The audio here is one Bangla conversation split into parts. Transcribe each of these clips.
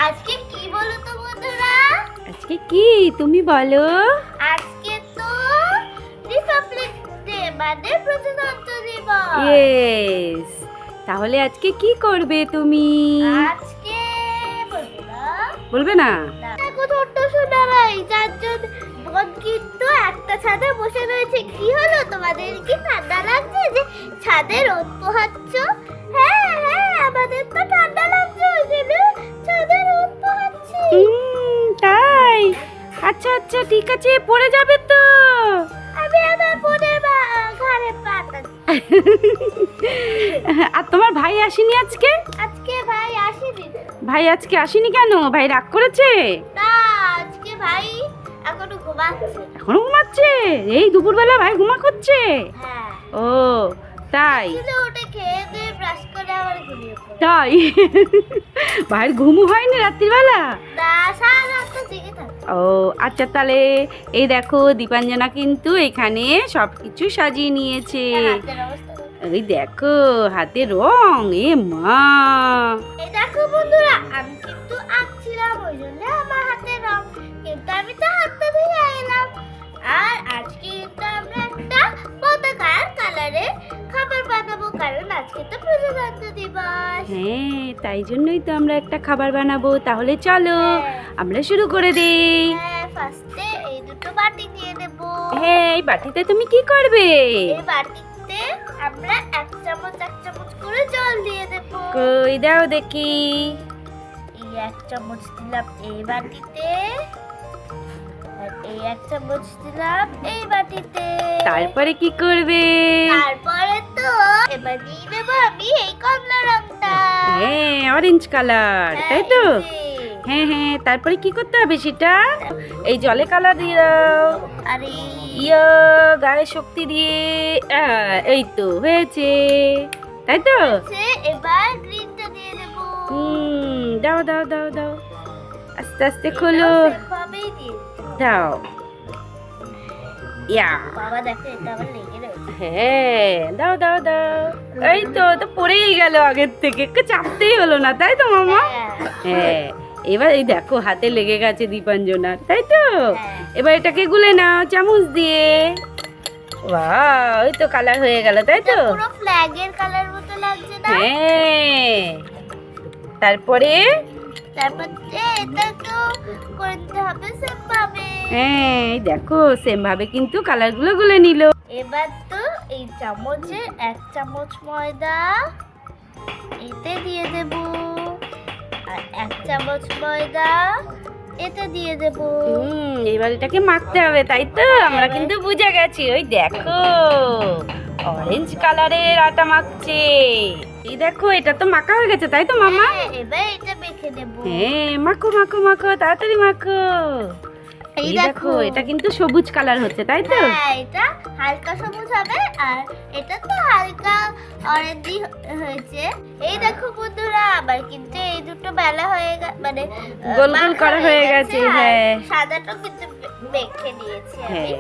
আজকে কি বলো তো বন্ধুরা? আজকে কি তুমি বলো? আজকে তো রিপাবলিক ডে, মানে প্রজাতন্ত্র দিবস। ইয়েস। তাহলে আজকে কি করবে তুমি? আজকে বন্ধুরা বলবে না? দেখো ছোট্ট সোনারাই, চারজন বোন কিন্তু একটা ছাদে বসে রয়েছে। কি হলো, তোমাদের কি ঠান্ডা লাগছে যে ছাদে রোদ পোহাচ্ছ? হ্যাঁ হ্যাঁ, আমাদের তো ঠান্ডা লাগছে, ওই জন্য ছাদে রোদ পোহাচ্ছি। তাই? আচ্ছা আচ্ছা, ঠিক আছে, পড়ে যাবে তো। আমি আমার বোনের ঘরে পাতা। আর তোমার ভাই আসেনি আজকে? আজকে ভাই আসেনি। ভাই আজকে আসেনি কেন? ভাই রাগ করেছে? না, আজকে ভাই এখনো ঘুমাচ্ছে। এখনো ঘুমাচ্ছে? এই দুপুরবেলা ভাই করছে? হ্যাঁ। ও তাই? ছিল উঠে খেয়ে দিয়ে ব্রাশ করে আবার ঘুমিয়ে পড়ে। তাই? ভাইয়ের ঘুমও হয়নি রাত্রিবেলা? না, সারা রাত তো জেগে থাকে। ও আচ্ছা, তাহলে এই দেখো দীপাঞ্জনা কিন্তু এখানে সবকিছু সাজিয়ে নিয়েছে। হাতের অবস্থা দেখো। এই দেখো হাতে রং, এ মা! এই দেখো বন্ধুরা, আমি কিন্তু আঁকছিলাম, ওই জন্য আমার হাতে রং, কিন্তু আমি তো হাতটা ধুয়ে এলাম। আর আজকে কিন্তু আমরা একটা পতাকার কালারে খাবার বানাবো, কারণ আজকে তো প্রজাতন্ত্র দিবস। হ্যাঁ, তাই জন্যই তো আমরা একটা খাবার বানাবো। তাহলে চলো হ্যাঁ। আমরা শুরু করে দেই। হ্যাঁ, ফার্স্টে এই দুটো বাটি দিয়ে দেব। হ্যাঁ, এই বাটিতে তুমি কি করবে? এই বাটিতে আমরা এক চামচ করে জল দিয়ে দেব। কই দাও দেখি। এই এক চামচ দিলাম এই বাটিতে, আর এই এক চামচ দিলাম এই বাটিতে। তারপরে কি করবে? তারপরে তো এবার দিয়ে দেবো আমি এই কমলা রংটা। হ্যাঁ, অরেঞ্জ কালার, তাই তো? এই যে। হ্যাঁ হ্যাঁ, তারপরে কি করতে হবে সেটা? এই জলে কালার দিয়ে দাও। আর ইয়া, গায়ে শক্তি দিয়ে এই তো হয়েছে, তাই তো? এবার গ্রিনটা দিয়ে দেবো। দাও দাও দাও দাও, আস্তে আস্তে খোলো। সেভাবেই দিয়ে দিতে হবে। দাও। ইয়া, বাবা দেখো, এটা আবার লেগে রয়েছে। হ্যাঁ, দাও দাও দাও। এই তো তো পড়েই গেল আগের থেকে, একটু চাপতেই হলো না, তাই তো মামা? হ্যাঁ। হ্যাঁ, এবার এই দেখো হাতে লেগে গেছে দীপাঞ্জনার, তাই তো? হ্যাঁ। এবার এটাকে গুলে নাও চামচ দিয়ে। বাহ, ওই তো কালার হয়ে গেল, তাই তো? এটা পুরো ফ্ল্যাগের কালার মতো লাগছে না? হ্যাঁ, তারপরে তারপর এটাকেও করে দিতে হবে সেম ভাবে। হ্যাঁ, এই দেখো সেম ভাবে কিন্তু কালারগুলো গুলে নিল। এবার তো এই চামচে এক চামচ ময়দা এতে দিয়ে দেব, আর এক চামচ ময়দা এতে দিয়ে দেব। এবার এটাকে মাখতে হবে, তাই তো? আমরা কিন্তু বুঝে গেছি। ওই দেখো অরেঞ্জ কালারের আটা মাখছে। এই দেখো এটা তো মাখা হয়ে গেছে, তাই তো মামা? হ্যাঁ, এবার এটা মেখে দেব। হ্যাঁ, মাখো মাখো মাখো, তাড়াতাড়ি মাখো। এই দেখো এটা কিন্তু সবুজ কালার হচ্ছে, তাই তো? হ্যাঁ, এটা হালকা সবুজ হবে, আর এটা তো হালকা অরেঞ্জি হয়েছে। এই দেখো বন্ধুরা, আবার কিন্তু এই দুটো বেলা হয়ে মানে গোল গোল মাখা করা হয়ে গেছে। আর হ্যাঁ সাদাটাও কিন্তু মেখে নিয়েছি আমি। হ্যাঁ,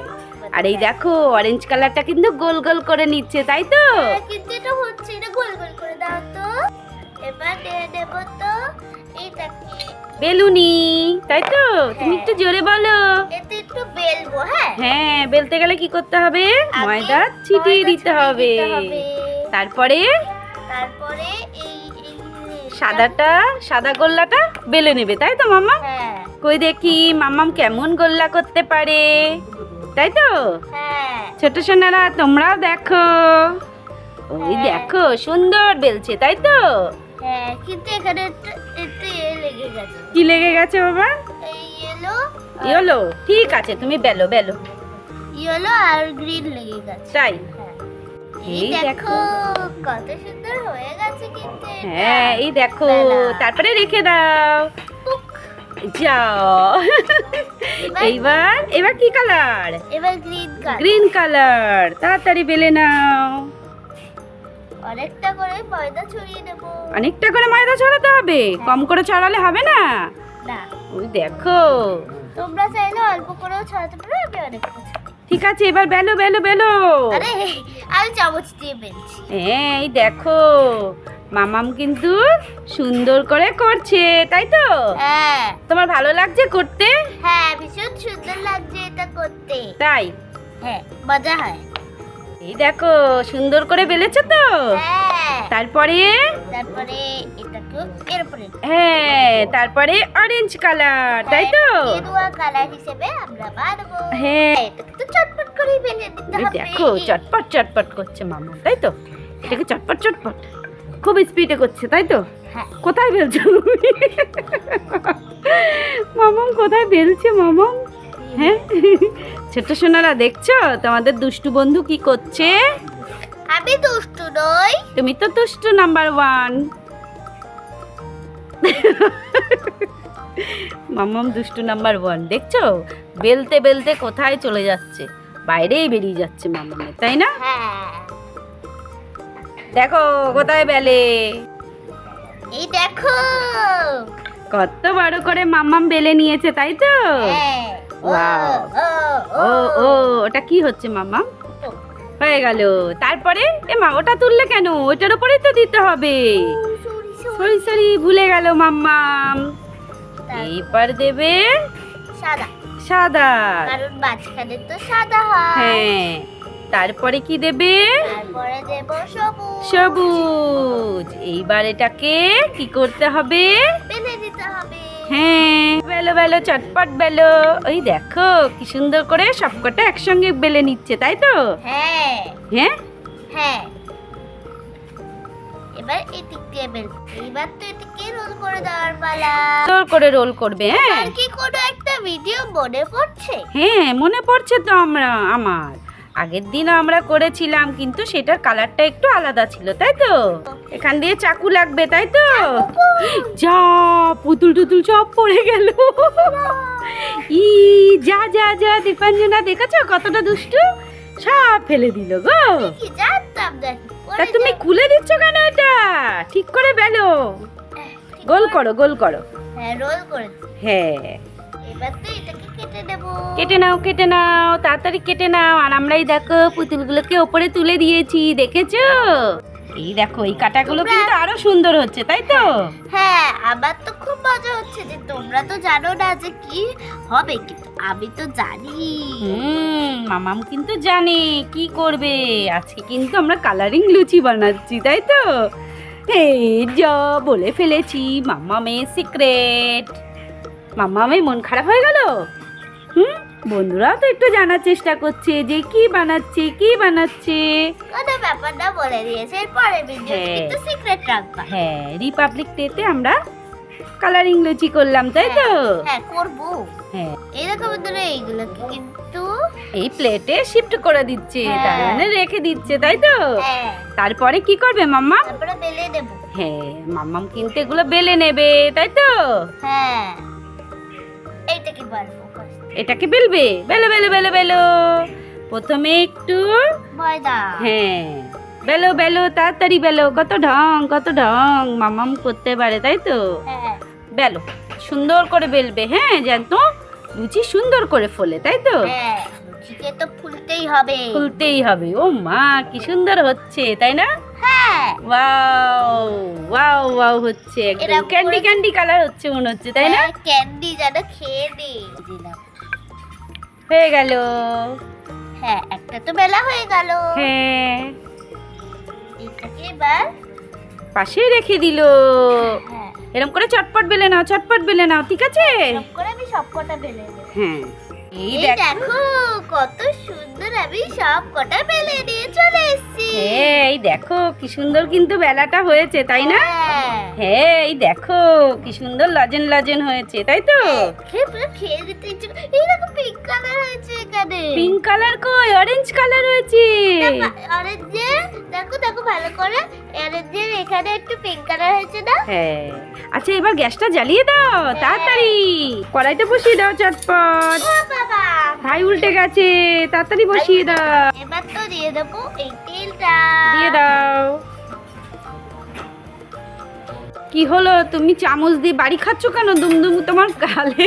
আর এই দেখো অরেঞ্জ কালারটা কিন্তু গোল গোল করে নিচ্ছে, তাই তো? হ্যাঁ, কিন্তু এটা হচ্ছে, এটা গোল গোল করে দাও তো। এবার দিয়ে দেব তো এইটাকে বেলুনি, তাই তো? তুমি হ্যাঁ। একটু জোরে বলো। এতে একটু বেলবো। হ্যাঁ, হ্যাঁ, বেলতে গেলে কি করতে হবে? আগে ময়দা ছিটিয়ে ময়দা দিতে হবে। হবে। তারপরে তারপরে এই সাদা গোল্লাটা বেলে নেবে, তাই তো মামা? হ্যাঁ কই দেখি মাম্মাম কেমন গোল্লা করতে পারে, তাই তো? হ্যাঁ ছোট সোনারা তোমরাও দেখো। ওই হ্যাঁ। দেখো সুন্দর বেলছে, তাই তো? হ্যাঁ, কিন্তু এখানে একটু লেগে গেছে। কি লেগে গেছে বাবা? এই ইয়েলো ইয়েলো, ঠিক আছে তুমি বেলো বেলো। আর গ্রিন লেগে গেছে। তাই? হ্যাঁ। এই এই দেখো দেখো। কত সুন্দর হয়ে গেছে কিন্তু এটা। হ্যাঁ, এই দেখো বেলা। তারপরে রেখে দাও। উক, যাও। এইবার এবার কি কালার? এবার গ্রিন কালার। গ্রিন কালার, তাড়াতাড়ি বেলে নাও। অনেকটা করে ময়দা ছড়িয়ে দেব। অনেকটা করে ময়দা ছড়াতে হবে, কম করে ছড়ালে হবে না। না, ওই দেখো। তোমরা চাইলে অল্প করেও ছড়াতে পারো, আমি অনেক কিছু। ঠিক আছে, এবার বেলো বেলো বেলো। আরে আমি চামচ দিয়ে বেলছি। হ্যাঁ, এই দেখো মামাম কিন্তু সুন্দর করে করছে, তাই তো? হ্যাঁ তোমার ভালো লাগছে করতে? হ্যাঁ, ভীষণ সুন্দর লাগছে এটা করতে। তাই? হ্যাঁ, মজা হয়। এই দেখো সুন্দর করে বেলেছো তো। হ্যাঁ, তারপরে তারপরে এটাকে এর উপরে হ্যাঁ, তারপরে অরেঞ্জ কালার, তাই তো? গেরুয়া কালার হিসেবে আমরা বানাবো। হ্যাঁ, এটাকে তো চটপট করে বেলে দিতে এই হবে। দেখো চটপট চটপট করছে মামা, তাই তো? এটাকে চটপট চটপট খুব স্পিডে করছে, তাই তো? হ্যাঁ, কোথায় বেলছো তুমি? মামাম কোথায় বেলছে মামাম? হ্যাঁ, ছোট্ট সোনারা দেখছো তোমাদের দুষ্টু বন্ধু কি করছে? আমি দুষ্টু নই। তুমি তো দুষ্টু নাম্বার 1। মামাম দুষ্টু নাম্বার 1, দেখছো বেলতে বেলতে কোথায় চলে যাচ্ছে, বাইরেই বেরিয়ে যাচ্ছে মামামের, তাই না? হ্যাঁ, দেখো কোথায় বেলে, এই দেখো। কত বড় করে মামাম বেলে নিয়েছে, তাই তো? হ্যাঁ, Wow. ও ও ওটা কি হচ্ছে মামাম? হয়ে গেল। তারপরে মা ওটা তুললে কেন? ওইটার উপরেই তো দিতে হবে। সরি সরি, ভুলে গেল মাম্মাম। এইবার দেবে সাদা, সাদা। কারণ মাঝখানে তো সাদা হয়। হ্যাঁ, তারপরে কি দেবে? তারপরে দেব সবুজ। সবুজ। এইবার এটাকে কি করতে হবে? বেলে দিতে হবে। হ্যাঁ, বেলো বেলো চটপট বেলো। ওই দেখো কি সুন্দর করে সবকটা একসঙ্গে বেলে নিচ্ছে, তাই তো? হ্যাঁ হ্যাঁ, হ্যাঁ, এবার এদিক দিয়ে বেল। এবার তো এটাকে রোল করে দেওয়ার পালা। সুন্দর করে রোল করবে। হ্যাঁ আর কি কোনো একটা ভিডিও মনে পড়ছে? হ্যাঁ, মনে পড়ছে তো। আমার আগের দিন আমরা করেছিলাম, কিন্তু সেটার কালারটা একটু আলাদা ছিল, তাই তো? এখান দিয়ে চাকু লাগবে, তাই তো? যা, পুতুল টুতুল সব পড়ে গেল। ই যা যা যা, দীপাঞ্জনা দেখেছো কতটা দুষ্টু, সব ফেলে দিল গো। কি জানতাম না কি তা করে তুমি খুলে দিচ্ছ কেন এটা? ঠিক করে বেলো, ঠিক গোল করে- করো গোল করো। হ্যাঁ, রোল করেছি। হ্যাঁ, এবার তো এটাকে কেটে দেব। কেটে নাও কেটে নাও, তাড়াতাড়ি কেটে নাও। আর আমরাই দেখো পুতুলগুলোকে ওপরে তুলে দিয়েছি, দেখেছো? এই দেখো এই কাটাগুলো কিন্তু আরো সুন্দর হচ্ছে, তাই তো? হ্যাঁ, আমার তো খুব মজা হচ্ছে যে তোমরা তো জানো না যে কি হবে, কিন্তু আমি তো জানি। মামাম কিন্তু জানে কি করবে। আজকে কিন্তু আমরা কালারিং লুচি বানাচ্ছি, তাই তো? এই যা বলে ফেলেছি, মামামের সিক্রেট। মামামের মন খারাপ হয়ে গেল। বন্ধুরাও তো একটু জানার চেষ্টা করছে যে কি বানাচ্ছে কি বানাচ্ছে। কোনো ব্যাপার না, বলে দিয়েছে। পরে ভিডিও হ্যাঁ। কিন্তু সিক্রেট রাখবা। হ্যাঁ, রিপাবলিক ডেতে আমরা কালারিং লুচি করলাম, তাই তো? হ্যাঁ, করবো। হ্যাঁ, এই দেখো বন্ধুরা, এইগুলোকে কিন্তু এই প্লেটে শিফট করে দিচ্ছে, তার হ্যাঁ। মানে রেখে দিচ্ছে, তাই তো? হ্যাঁ, তারপরে কি করবে মাম্মা? তারপরে বেলে দেব। হ্যাঁ, মাম্মাম কিন্তু এগুলো বেলে নেবে, তাই তো? হ্যাঁ, এইটাকে বাড়বো first। এটাকে বেলবে, বেলো বেলো বেলো বেলো। প্রথমে একটু ময়দা। হ্যাঁ, বেলো বেলো তাড়াতাড়ি বেলো। কত ঢং মামাম করতে পারে, তাই তো? হ্যাঁ, বেলো, সুন্দর করে বেলবে। হ্যাঁ, জানতো লুচি সুন্দর করে ফোলে, তাই তো? হ্যাঁ, লুচিকে তো ফুলতেই হবে। ফুলতেই হবে। ও মা কি সুন্দর হচ্ছে, তাই না? হ্যাঁ, ওয়াও ওয়াও ওয়াও হচ্ছে, একদম এরকম ক্যান্ডি করে- ক্যান্ডি কালার হচ্ছে মনে হচ্ছে, তাই না? হ্যাঁ, ক্যান্ডি যেন খেয়ে দিই দিলাম। হয়ে গেল। হ্যাঁ, একটা তো বেলা হয়ে গেল। হ্যাঁ, এটাকে এবার পাশে রেখে দিল। হ্যাঁ, এরকম করে চটপট বেলে নাও, চটপট বেলে নাও, ঠিক আছে? এরকম করে আমি সবকটা বেলে নেব। হ্যাঁ, এই এই দেখো। দেখো কত সুন্দর আমি সব কটা বেলে নিয়ে চলে এসেছি। হ্যাঁ, এই দেখো কি সুন্দর কিন্তু বেলাটা হয়েছে, তাই না? হ্যাঁ, হ্যাঁ, এই দেখো কি সুন্দর লাজেন লাজেন হয়েছে, তাই তো? খেয়ে পুরো খেয়ে দিতে ইচ্ছে করে- এই দেখো পিঙ্ক কালার হয়েছে এখানে। পিঙ্ক কালার কই, অরেঞ্জ কালার হয়েছে। অরেঞ্জের দেখো দেখো ভালো করে, অরেঞ্জের এখানে একটু পিঙ্ক কালার হয়েছে না? হ্যাঁ, আচ্ছা এবার গ্যাসটা জ্বালিয়ে দাও তাড়াতাড়ি। কড়াইটা বসিয়ে দাও চটপট। ও বাবা, ভাই উল্টে গেছে, তাড়াতাড়ি বসিয়ে দাও। এবার তো দিয়ে দেবো এই তেলটা। দিয়ে দাও। কি হলো, তুমি চামচ দিয়ে বাড়ি খাচ্ছ কেন দুমদুম তোমার গালে?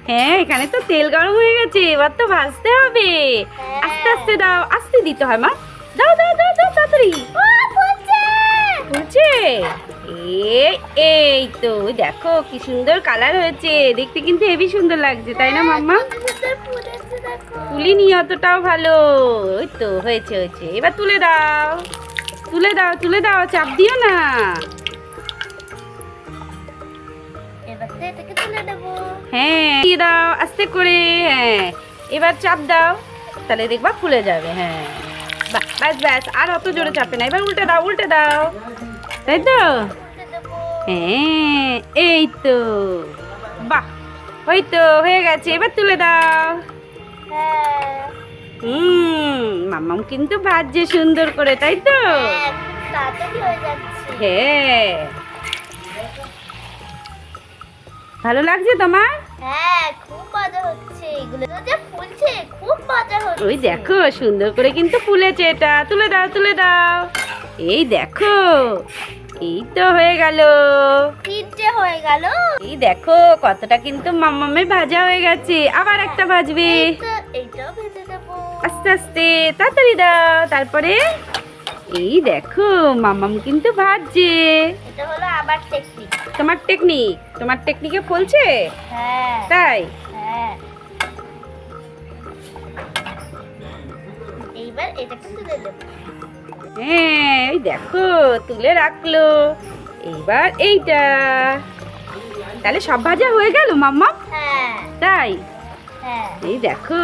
হ্যাঁ, এখানে তো তেল গরম হয়ে গেছে, এবার তো ভাজতে হবে। আস্তে আস্তে দাও, আস্তে দিতে হয় মা। দাও দাও দাও দাও তাড়াতাড়ি। ও ফুটছে। ফুটছে? এই তো দেখো কি সুন্দর কালার হয়েছে, দেখতে কিন্তু হেবি সুন্দর লাগছে, তাই না মাম্মা? কত সুন্দর ফুটেছে দেখো। তুলিনি অতটাও ভালো। ওই তো হয়েছে হয়েছে, এবার তুলে দাও, তুলে দাও, তুলে দাও, চাপ দিও না। এবার তো এটাকে তুলে দেবো। হ্যাঁ দিয়ে দাও আস্তে করে। হ্যাঁ এবার চাপ দাও, তাহলে দেখবা ফুলে যাবে। হ্যাঁ বাহ, ব্যাস ব্যাস, আর অত জোরে চাপে না। এবার উল্টে দাও, উল্টে দাও, তাই তো? তুলে দেবো। হ্যাঁ এই তো, বাহ, ওই তো হয়ে গেছে, এবার তুলে দাও। হ্যাঁ মাম্মাম কিন্তু ভাজছে সুন্দর করে, তাই তো? হ্যাঁ, খুব তাড়াতাড়ি হয়ে যাচ্ছে। হ্যাঁ, ভালো লাগছে তোমার? হ্যাঁ, খুব মজা হচ্ছে, এগুলো তো যে ফুলছে খুব মজা হচ্ছে। ওই দেখো সুন্দর করে কিন্তু ফুলেছে, এটা তুলে দাও, তুলে দাও। এই দেখো, এই তো হয়ে গেল। তিনটে হয়ে গেল। এই দেখো কতটা কিন্তু মাম্মামের ভাজা হয়ে গেছে, আবার একটা ভাজবে। এইটাও ভেজে দেবো। আস্তে আস্তে তাড়াতাড়ি দাও। তারপরে এই দেখো মাম্মাম কিন্তু ভাজছে। এটা হলো আবার টেকনিক। তোমার টেকনিক, তোমার টেকনিকে ফলছে? হ্যাঁ তাই? হ্যাঁ, এইবার এটাকে তুলে দেবো। হ্যাঁ এই দেখো তুলে রাখলো। এইবার এইটা, তাহলে সব ভাজা হয়ে গেল মাম্মা? হ্যাঁ তাই? হ্যাঁ, এই দেখো,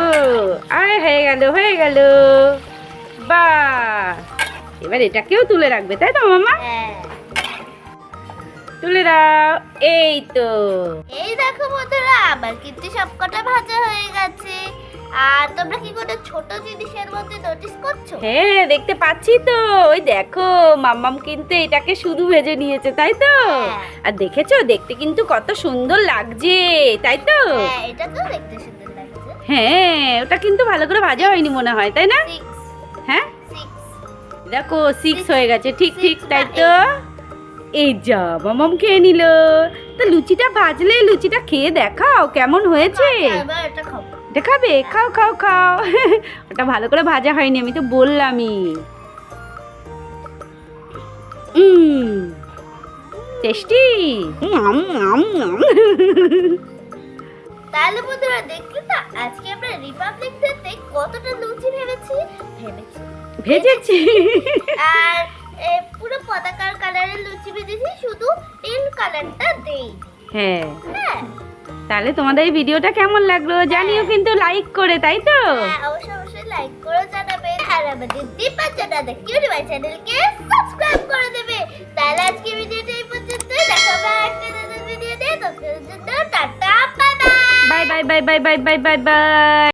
আরে হয়ে গেল, হয়ে গেল। বাহ, এবার এটাকেও তুলে রাখবে, তাই তো মাম্মা? হ্যাঁ। তুলে দাও, এই তো। এই দেখো বন্ধুরা, আবার কিন্তু সবকটা ভাজা হয়ে গেছে। আর তোমরা কি কোনো ছোট জিনিসের মধ্যে নোটিস করছো? হ্যাঁ দেখতে পাচ্ছি তো, ওই দেখো মাম্মাম কিন্তু এটাকে শুধু ভেজে নিয়েছে, তাই তো? হ্যাঁ। আর দেখেছো দেখতে কিন্তু কত সুন্দর লাগছে, তাই তো? হ্যাঁ, এটা তো দেখতে সুন্দর লাগছে। হ্যাঁ ওটা কিন্তু ভালো করে ভাজা হয়নি মনে হয়, তাই না? 6 হ্যাঁ 6 দেখো 6 হয়ে গেছে, ঠিক ঠিক, Six তাই না তো? এই যা মামাম খেয়ে নিল। তো লুচিটা ভাজলে লুচিটা খেয়ে দেখাও কেমন হয়েছে। এবার এটা খাবো। এটা খাবে? খাও খাও খাও। ওটা ভালো করে ভাজা হয়নি, আমি তো বললামই। টেস্টি। তাহলে বন্ধুরা দেখলে তো, আজকে আমরা রিপাবলিক ডেতে কতটা লুচি ভেজেছি। ভেজেছি। আর পুরো পতাকার কালারের লুচি ভেজেছি, শুধু তেল কালারটা দেই। হ্যাঁ হ্যাঁ তাহলে তোমাদের এই ভিডিওটা কেমন লাগলো জানিও কিন্তু লাইক করে, তাই তো? হ্যাঁ, অবশ্যই অবশ্যই লাইক করে জানাবেন। আর আমাদের দীপা চ্যানেল কিউরিবাই চ্যানেলকে সাবস্ক্রাইব করে দেবে। তাহলে আজকে ভিডিওটা এই পর্যন্ত, দেখা হবে একটা নতুন ভিডিওতে। ততক্ষণের জন্য tata, bye bye. Bye bye bye bye bye bye bye bye.